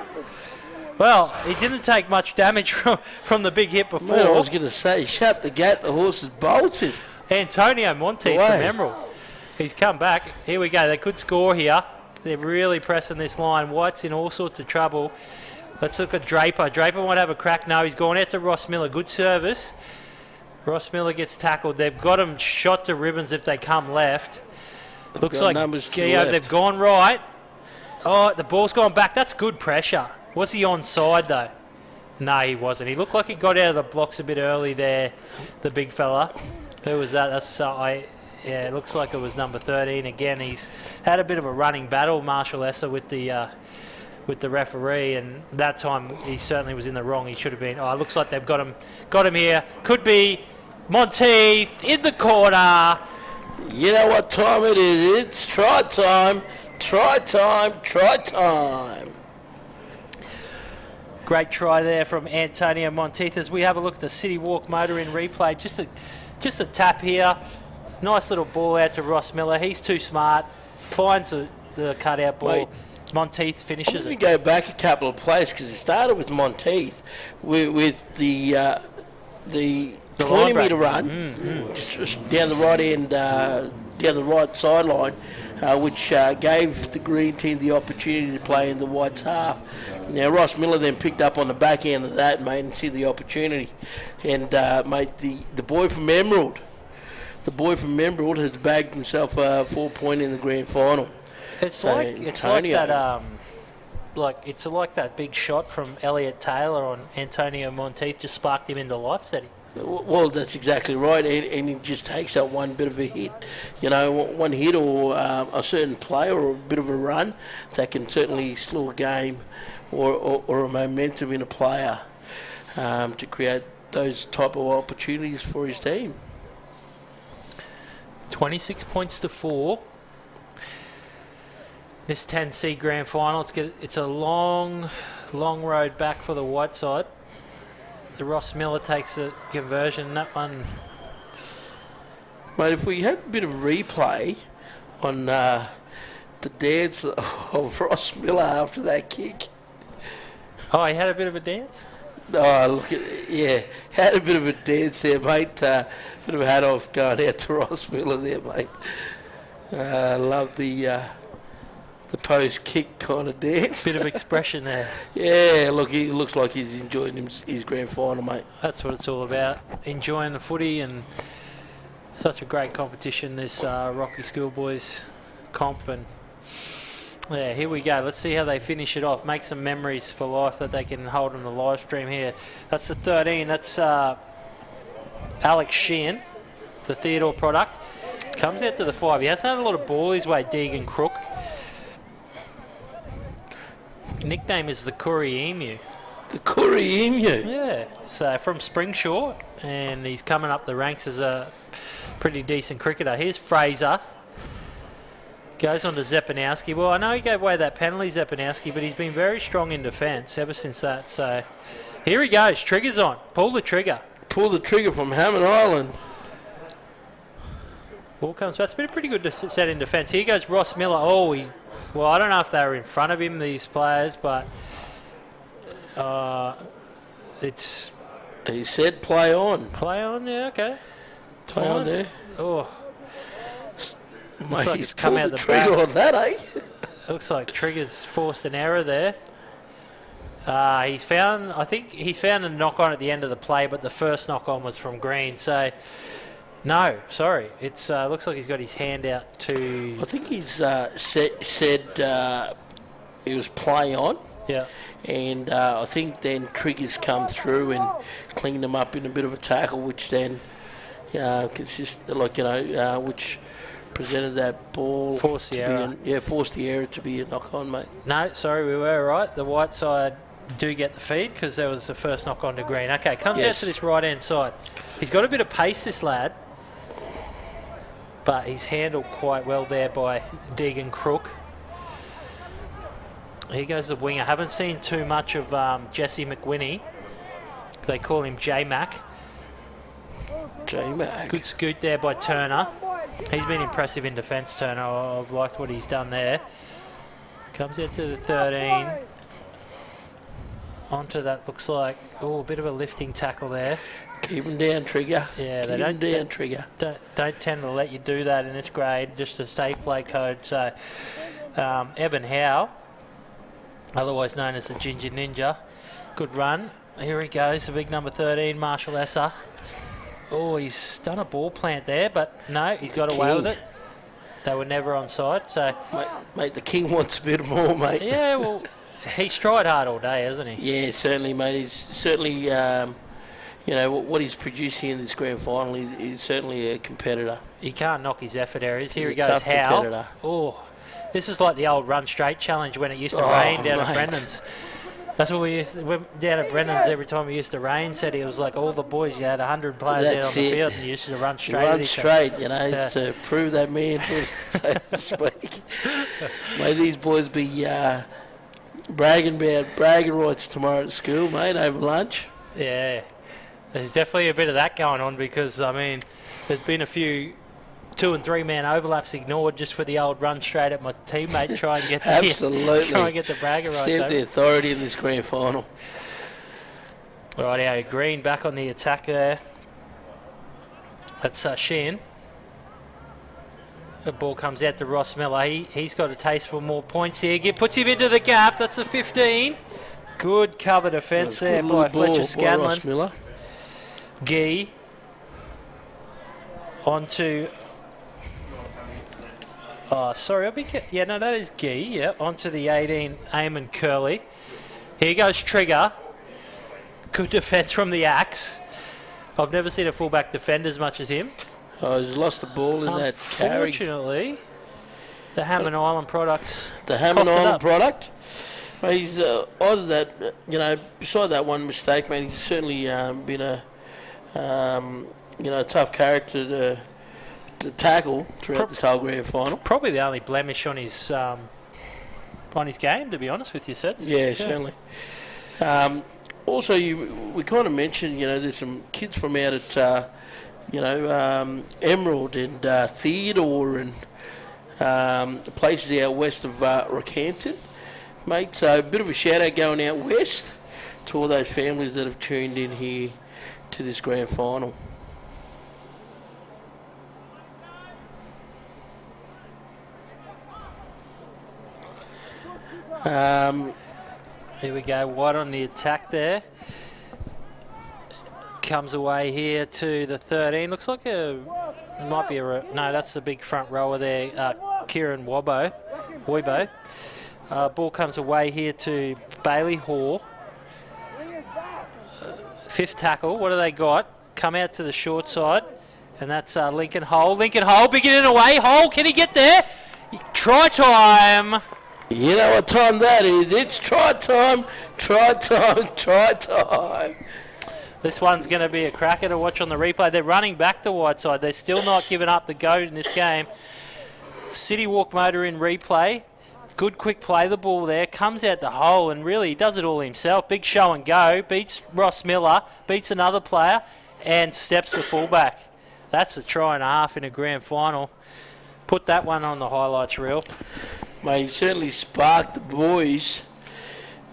Well, he didn't take much damage from the big hit before. Well, I was going to say, shut the gate, the horse is bolted. Antonio Monteith from Emerald. He's come back. Here we go. They could score here. They're really pressing this line. White's in all sorts of trouble. Let's look at Draper. Draper might have a crack. No, he's gone out to Ross Miller. Good service. Ross Miller gets tackled. They've got him shot to ribbons if they come left. Looks like they've gone right. Oh, the ball's gone back. That's good pressure. Was he onside, though? No, he wasn't. He looked like he got out of the blocks a bit early there, the big fella. Who was that? It looks like it was number 13. Again, he's had a bit of a running battle, Marshall Esser, with the referee, and that time he certainly was in the wrong. He should have been. Oh, it looks like they've got him here. Could be Monteith in the corner. You know what time it is? It's try time. Try time. Try time. Great try there from Antonio Monteith as we have a look at the City Walk motor in replay. Just a tap here. Nice little ball out to Ross Miller. He's too smart. Finds the cutout ball. Wait, Monteith finishes it. Let me go back a couple of plays because it started with Monteith with the 20-metre run just down the right end, down the right sideline, which gave the green team the opportunity to play in the whites half. Now Ross Miller then picked up on the back end of that, mate, and see the opportunity. And mate, the boy from Emerald has bagged himself a 4-point in the grand final. It's like that big shot from Elliot Taylor on Antonio Monteith just sparked him into life, said he. Well, that's exactly right, and he just takes that one bit of a hit, one hit or a certain play or a bit of a run that can certainly slow a game or a momentum in a player to create those type of opportunities for his team. 26 points to 4. This 10C grand final, it's a long road back for the white side. The Ross Miller takes a conversion. That one, mate. If we had a bit of replay on the dance of Ross Miller after that kick. Oh, he had a bit of a dance. Oh, had a bit of a dance there, mate. Bit of a hat off going out to Ross Miller there, mate. Love the post kick kind of dance. Bit of expression there. Yeah, look, he looks like he's enjoying his grand final, mate. That's what it's all about. Enjoying the footy and Such a great competition, this Rocky Schoolboys comp. And yeah, here we go. Let's see how they finish it off. Make some memories for life that they can hold on the live stream here. That's the 13. That's Alex Sheehan, the Theodore product. Comes out to the 5. He hasn't had a lot of ball his way, Deegan Crook. Nickname is the Curry Emu. The Curry Emu? Yeah. So from Springshaw, and he's coming up the ranks as a pretty decent cricketer. Here's Fraser. Goes on to Zepanowski. Well, I know he gave away that penalty, Zepanowski, but he's been very strong in defence ever since that. So here he goes. Trigger's on. Pull the trigger. Pull the trigger from Hammond Island. Ball comes back. It's been a pretty good set in defence. Here goes Ross Miller. Oh, well, I don't know if they were in front of him, these players, but it's... He said play on. Play on, yeah, okay. Play on there. Oh. Mate, Looks like he's it's come pulled out the the trigger back. on that, eh? Looks like Trigger's forced an error there. I think he's found a knock-on at the end of the play, but the first knock-on was from Green, so... No, sorry. It's looks like he's got his hand out to... I think he's said he was play on. Yeah. And I think then Triggers come through and cleaned him up in a bit of a tackle, which then which presented that ball. Forced the error. Forced the error to be a knock-on, mate. No, sorry, we were right. The white side do get the feed because there was the first knock-on to Green. Okay, comes out to this right-hand side. He's got a bit of pace, this lad. But he's handled quite well there by Deegan Crook. Here goes the winger. Haven't seen too much of Jesse McWhinney. They call him J-Mac. J-Mac. Good scoot there by Turner. He's been impressive in defence, Turner. I've liked what he's done there. Comes out to the 13. Onto that, looks like, a bit of a lifting tackle there. Keep him down, Trigger. Yeah, Keep him down, Trigger. Don't tend to let you do that in this grade, just a safe play code. So, Evan Howe, otherwise known as the Ginger Ninja, good run. Here he goes, the big number 13, Marshall Esser. Oh, he's done a ball plant there, but no, he's got away with it. They were never onside, so... Mate, the King wants a bit more, mate. Yeah, well, he's tried hard all day, hasn't he? Yeah, certainly, mate. He's certainly... what he's producing in this grand final is certainly a competitor. You can't knock his effort areas. Here He's he a goes, tough competitor. Howe. Oh, this is like the old run straight challenge when it used to rain down at Brennan's. That's what we used to, down at Brennan's every time we used to rain. Said it was like all the boys. You had 100 players out on the field, and you used to run straight. Run straight, to prove that man, so to speak. May these boys be bragging rights tomorrow at school, mate, over lunch. Yeah. There's definitely a bit of that going on because, I mean, there's been a few 2 and 3 man overlaps ignored just for the old run straight at my teammate, try and get the bragger right. Stamp the authority in this grand final. Rightio, Green back on the attack there. That's Sheehan. The ball comes out to Ross Miller. He's got a taste for more points here. Puts him into the gap. That's a 15. Good cover defence there by Fletcher Scanlon. Ross Miller. Gee onto that is Gee, onto the 18, Eamon Curley. Here goes Trigger. Good defence from the Axe. I've never seen a fullback defend as much as him. He's lost the ball in that carry. Unfortunately, the Hammond Island products. The Hammond Island product. He's either that, beside that one mistake, man, he's certainly been a tough character to tackle throughout this whole grand final. Probably the only blemish on his game, to be honest with you, Sets. Yeah, certainly. Also, we kind of mentioned, there's some kids from out at, Emerald and Theodore and places out west of Rockhampton, mate. So a bit of a shout out going out west to all those families that have tuned in here to this grand final. Here we go, White on the attack there. Comes away here to the 13. Looks like a It might be no, that's the big front rower there, Kieran Woibo. Ball comes away here to Bailey Hall. Fifth tackle, what do they got? Come out to the short side, and that's Lincoln Hole. Lincoln Hole, big it in away. Hole, can he get there? Try time. You know what time that is. It's try time, try time, try time. This one's going to be a cracker to watch on the replay. They're running back the wide side. They're still not giving up the go in this game. City Walk Motor in replay. Good quick play, the ball there. Comes out the hole and really does it all himself. Big show and go. Beats Ross Miller. Beats another player and steps the fullback. That's a try and a half in a grand final. Put that one on the highlights reel. Mate, he certainly sparked the boys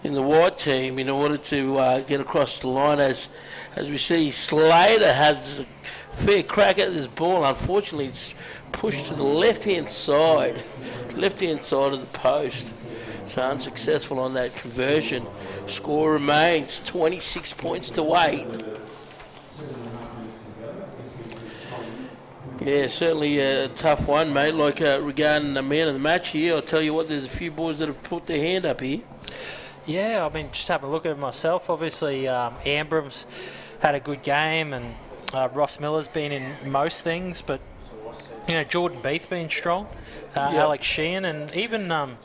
in the white team in order to get across the line. As we see, Slater has a fair crack at this ball. Unfortunately, it's pushed to the left-hand side of the post. So unsuccessful on that conversion. Score remains 26 points to 8. Yeah, certainly a tough one, mate. Like regarding the man of the match here, I'll tell you what, there's a few boys that have put their hand up here. Yeah, I mean, just having a look at it myself, obviously Ambram's had a good game, and Ross Miller's been in most things, but you know, Jordan Beath been strong, Alex Sheehan, and even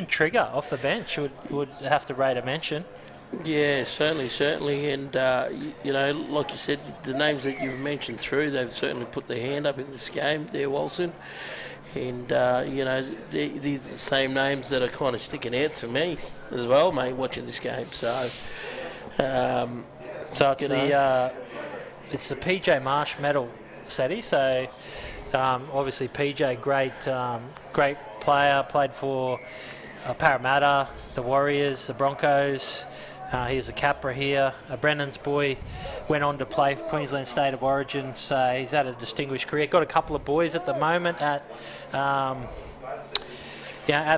Trigger off the bench would have to rate a mention. Yeah, certainly, and you know, like you said, the names that you've mentioned through, they've certainly put their hand up in this game there, Wilson, and you know, they're the same names that are kind of sticking out to me as well, mate, watching this game. So, it's the PJ Marsh medal, Sadie. So, obviously PJ, great player, played for Parramatta, the Warriors, the Broncos. He was a Capra here. Brennan's boy went on to play for Queensland State of Origin, so he's had a distinguished career. Got a couple of boys at the moment at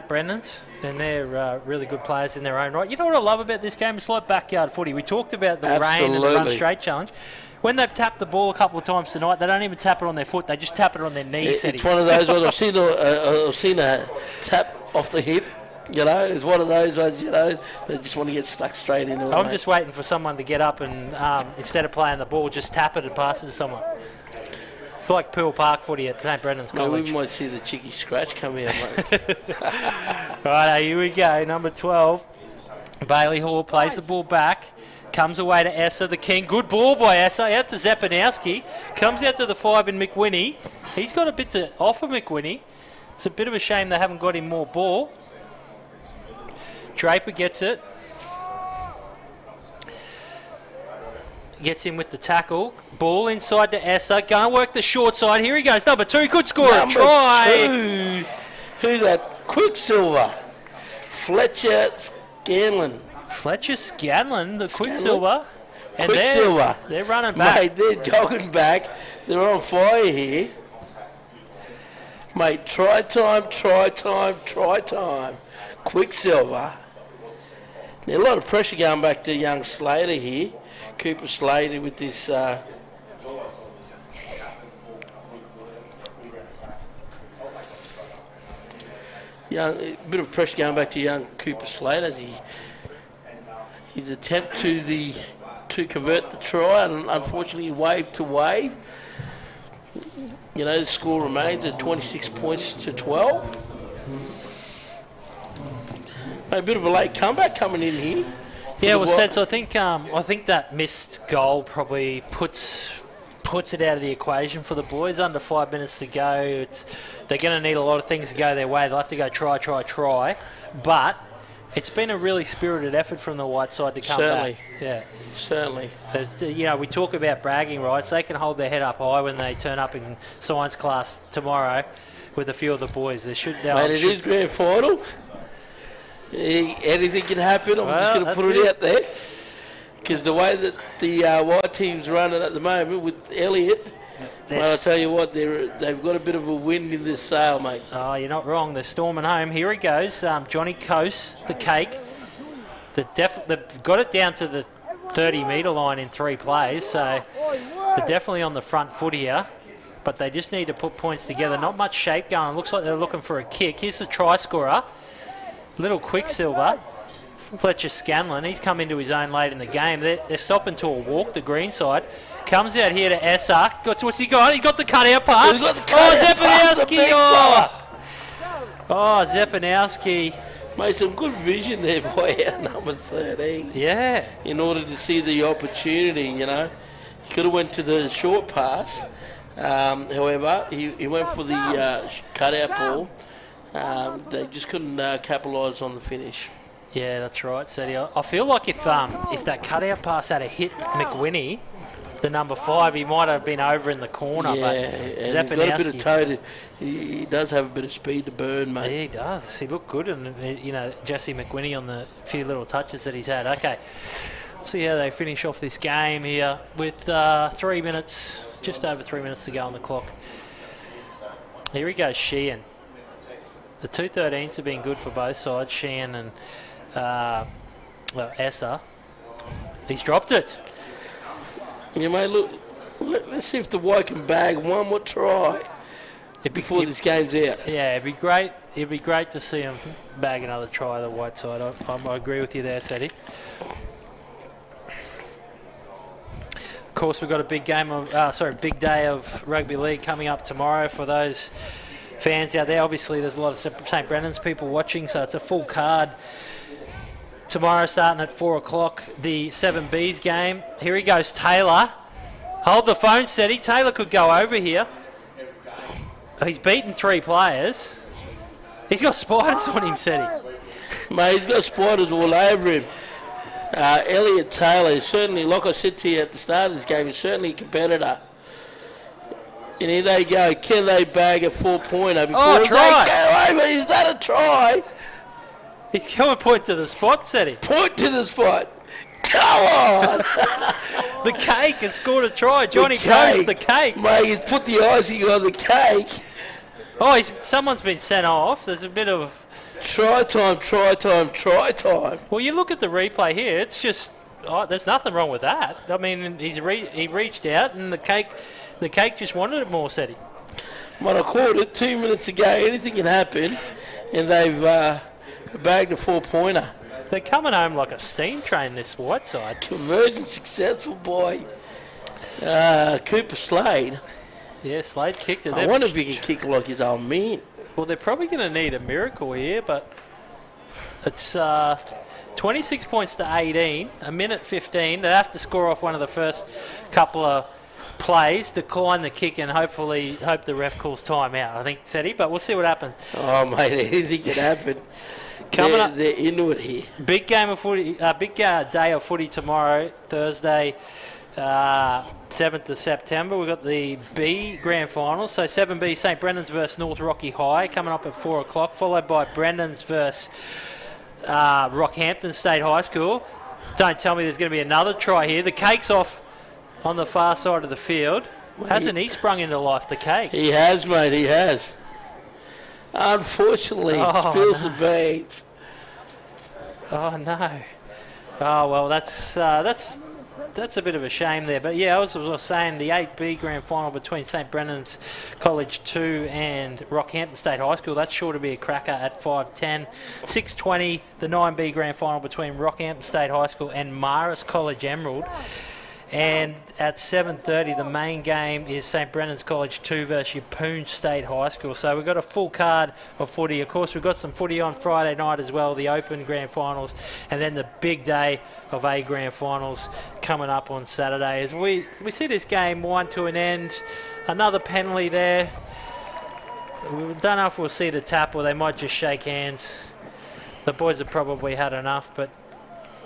Brennan's, and they're really good players in their own right. You know what I love about this game? It's like backyard footy. We talked about the rain and the run straight challenge. When they've tapped the ball a couple of times tonight, they don't even tap it on their foot. They just tap it on their knee. It's one of those ones. I've seen a tap off the hip. You know, it's one of those ones, you know, they just want to get stuck straight into it. I'm just waiting for someone to get up and, instead of playing the ball, just tap it and pass it to someone. It's like Poole Park footy at St Brennan's College. We might see the cheeky scratch come out, mate. Right, here we go. Number 12, Bailey Hall plays the ball back. Comes away to Essa, the king. Good ball by Essa. Out to Zepanowski. Comes out to the 5 in McWhinney. He's got a bit to offer McWhinney. It's a bit of a shame they haven't got him more ball. Draper gets it. Gets in with the tackle. Ball inside to Essa. Gonna work the short side. Here he goes. Number 2 could score a try. 2. Who's that? Quicksilver. Fletcher Scanlon. The Quicksilver. And Quicksilver. They're running back. Mate, they're jogging back. They're on fire here. Mate, try time. Quicksilver. There's a lot of pressure going back to young Slater here. Cooper Slater with this a bit of pressure going back to young Cooper Slater as his attempt to convert the try, and unfortunately wave to wave. You know, the score remains at 26 points to 12. A bit of a late comeback coming in here. Yeah, well, Seds, I think that missed goal probably puts it out of the equation for the boys. Under 5 minutes to go, they're going to need a lot of things to go their way. They'll have to go try. But it's been a really spirited effort from the white side to come back. Yeah, certainly. You know, we talk about bragging rights. They can hold their head up high when they turn up in science class tomorrow with a few of the boys. It is grand final. Anything can happen. I'm just going to put it out there. Because the way that the white team's running at the moment with Elliott, well, I'll tell you what, they've got a bit of a wind in this sail, mate. Oh, you're not wrong. They're storming home. Here he goes. Johnny Coase, the cake. They've got it down to the 30-metre line in 3 plays, so they're definitely on the front foot here. but they just need to put points together. Not much shape going. It looks like they're looking for a kick. Here's the try scorer. Little Quicksilver. Fletcher Scanlon. He's come into his own late in the game. They're stopping to a walk, the green side. Comes out here to Essa. What's he got? He got the cutout pass. He's got the Zepanowski. Zepanowski. Made some good vision there by our number 13. Yeah. In order to see the opportunity, you know. He could have went to the short pass. However, he went for the cutout ball. They just couldn't capitalise on the finish. Yeah, that's right, Sadie. I feel like if that cutout pass had hit McWhinney, the number 5, he might have been over in the corner. Yeah, but and he's got a bit of toe. He does have a bit of speed to burn, mate. Yeah, he does. He looked good, and Jesse McWhinney on the few little touches that he's had. Okay, let's see how they finish off this game here with 3 minutes, just over 3 minutes to go on the clock. Here he goes, Sheehan. The 2-13s have been good for both sides, Sheehan and Essa. He's dropped it. Yeah, mate, look, let's see if the White can bag one more try before this game's out. Yeah, it'd be great. It'd be great to see him bag another try, the White side. I agree with you there, Sadie. Of course, we've got a big big day of rugby league coming up tomorrow for those fans out there. Obviously, there's a lot of St. Brennan's people watching, so it's a full card. Tomorrow starting at 4 o'clock, the 7Bs game. Here he goes, Taylor. Hold the phone, Seti. Taylor could go over here. He's beaten 3 players. He's got spiders on him, Seti. Mate, he's got spiders all over him. Elliot Taylor is certainly, like I said to you at the start of this game, he's certainly a competitor. And here they go. Can they bag a 4-pointer before try. they go over? Is that a try? He's going to point to the spot, Seti. Point to the spot. Come on. The cake has scored a try. Johnny Coates, the cake. Mate, he's put the icing on the cake. Oh, someone's been sent off. There's a bit of... Try time. Well, you look at the replay here. It's just... there's nothing wrong with that. I mean, he reached out and the cake just wanted it more, Seti. But I called it 2 minutes ago. Anything can happen. And they've... bagged a 4-pointer. They're coming home like a steam train, this White side. Conversion successful by Cooper Slade. Yeah, Slade's kicked it. I wonder if he can kick like his old man. Well, they're probably going to need a miracle here, but it's 26 points to 18, a minute 15. They have to score off one of the first couple of plays, decline the kick, and hope the ref calls time out, I think, Seti, but we'll see what happens. Oh, mate, anything can happen. Coming up, they're into it here. Big game of footy, big day of footy tomorrow, Thursday, 7th of September. We've got the B Grand Final. So 7B, St. Brennan's versus North Rocky High, coming up at 4 o'clock, followed by Brennan's versus Rockhampton State High School. Don't tell me there's going to be another try here. The cake's off on the far side of the field. Hasn't he sprung into life, the cake? He has, mate, he has. Unfortunately, spills the beans. Oh, no. Oh, well, that's a bit of a shame there. But, yeah, as I was saying, the 8B Grand Final between St. Brennan's College 2 and Rockhampton State High School, that's sure to be a cracker at 5:10. 6:20, the 9B Grand Final between Rockhampton State High School and Marist College Emerald. And at 7:30, the main game is St. Brennan's College 2 versus Yeppoon State High School. So we've got a full card of footy. Of course, we've got some footy on Friday night as well, the Open Grand Finals, and then the big day of A Grand Finals coming up on Saturday. As we see this game wind to an end, another penalty there. We don't know if we'll see the tap or they might just shake hands. The boys have probably had enough, but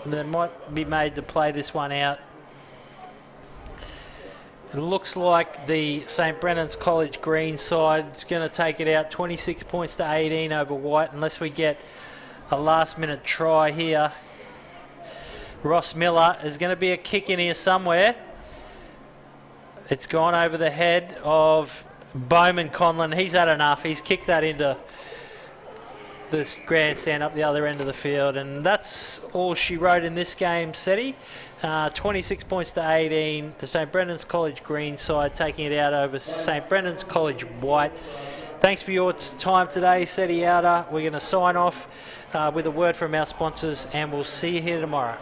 they might be made to play this one out. It looks like the St. Brennan's College green side is going to take it out 26 points to 18 over White unless we get a last-minute try here. Ross Miller is going to be a kick in here somewhere. It's gone over the head of Bowman Conlon. He's had enough. He's kicked that into the grandstand up the other end of the field. And that's all she wrote in this game, Seti. 26 points to 18. The St Brendan's College green side taking it out over St Brendan's College white. Thanks for your time today, Seti Outer. We're going to sign off with a word from our sponsors, and we'll see you here tomorrow.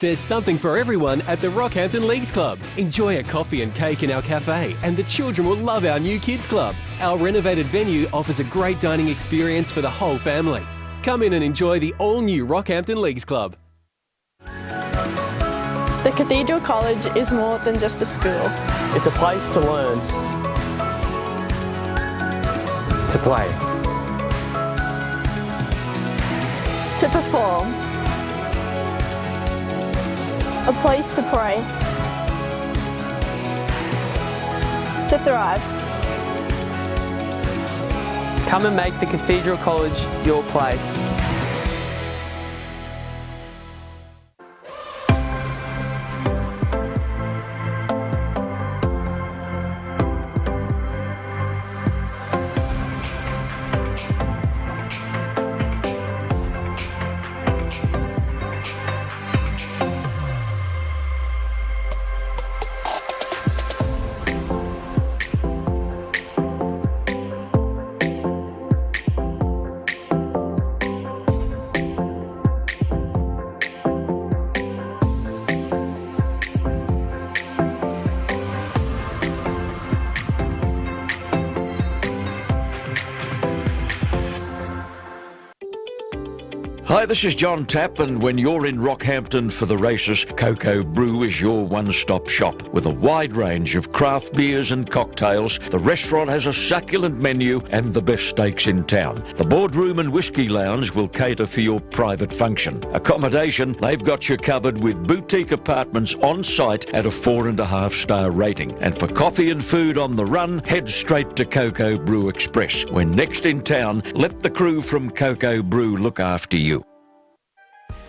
There's something for everyone at the Rockhampton Leagues Club. Enjoy a coffee and cake in our cafe, and the children will love our new kids club. Our renovated venue offers a great dining experience for the whole family. Come in and enjoy the all-new Rockhampton Leagues Club. The Cathedral College is more than just a school. It's a place to learn, to play, To perform. A place to pray. To thrive. Come and make the Cathedral College your place. Hi, this is John Tapp, and when you're in Rockhampton for the races, Cocoa Brew is your one-stop shop. With a wide range of craft beers and cocktails, the restaurant has a succulent menu and the best steaks in town. The boardroom and whiskey lounge will cater for your private function. Accommodation, they've got you covered with boutique apartments on site at a 4.5-star rating. And for coffee and food on the run, head straight to Cocoa Brew Express. When next in town, let the crew from Cocoa Brew look after you.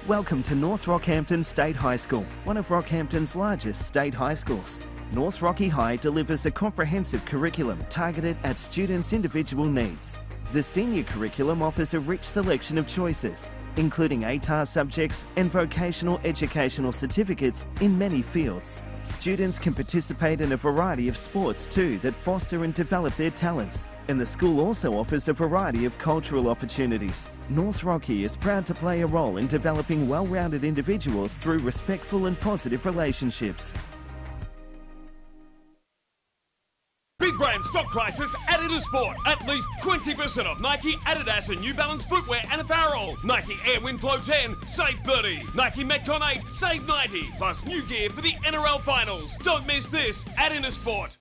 Welcome to North Rockhampton State High School, one of Rockhampton's largest state high schools. North Rocky High delivers a comprehensive curriculum targeted at students' individual needs. The senior curriculum offers a rich selection of choices, including ATAR subjects and vocational educational certificates in many fields. Students can participate in a variety of sports too that foster and develop their talents, and the school also offers a variety of cultural opportunities. North Rocky is proud to play a role in developing well-rounded individuals through respectful and positive relationships. Big brand stock prices at Intersport. At least 20% off Nike, Adidas and New Balance footwear and apparel. Nike Air Windflow 10, save 30. Nike Metcon 8, save 90. Plus new gear for the NRL finals. Don't miss this at Intersport.